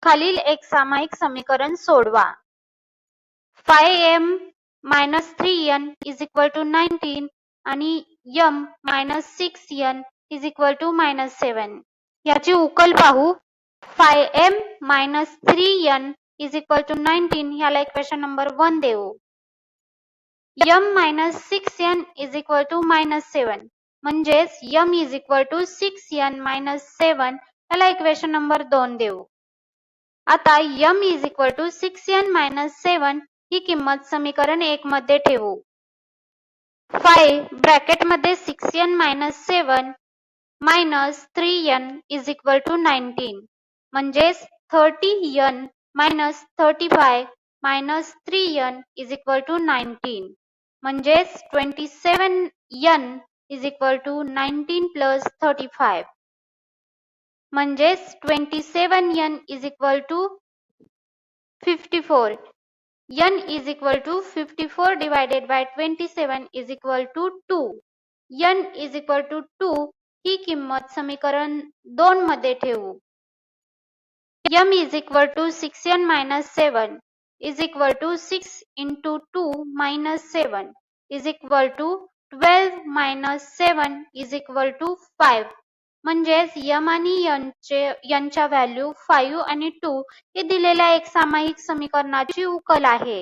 खालील एक सामायिक समीकरण सोडवा. 5m - 3n is equal to 19 आणि m - 6n is equal to -7. याची उकल पाहू. 5m - 3n is equal to 19 याला इक्वेशन नंबर 1 देऊ. m - 6n is equal to -7 म्हणजेच m is equal to 6n - 7 याला इक्वेशन नंबर 2 देऊ. आता m is equal to 6n - 7 ही किंमत समीकरण 1 मध्ये ठेवू. 5 ब्रॅकेट मध्ये 6n - 7 minus 3n is equal to 19 म्हणजेच 30n minus 35 minus 3n is equal to 19 म्हणजेच 27n is equal to 19 plus 35 म्हणजेच 27n is equal to 54. n is equal to 54 divided by 27 is equal to 2. n is equal to 2 ही किंमत समीकरण 2 मध्ये ठेवू. m is equal to 6n minus 7 is equal to 6 into 2 minus 7 is equal to 12 minus 7 is equal to 5 म्हणजेच m आणि n च्या value 5 आणि 2 हे दिलेल्या एक सामायिक समीकरणाची उकल आहे.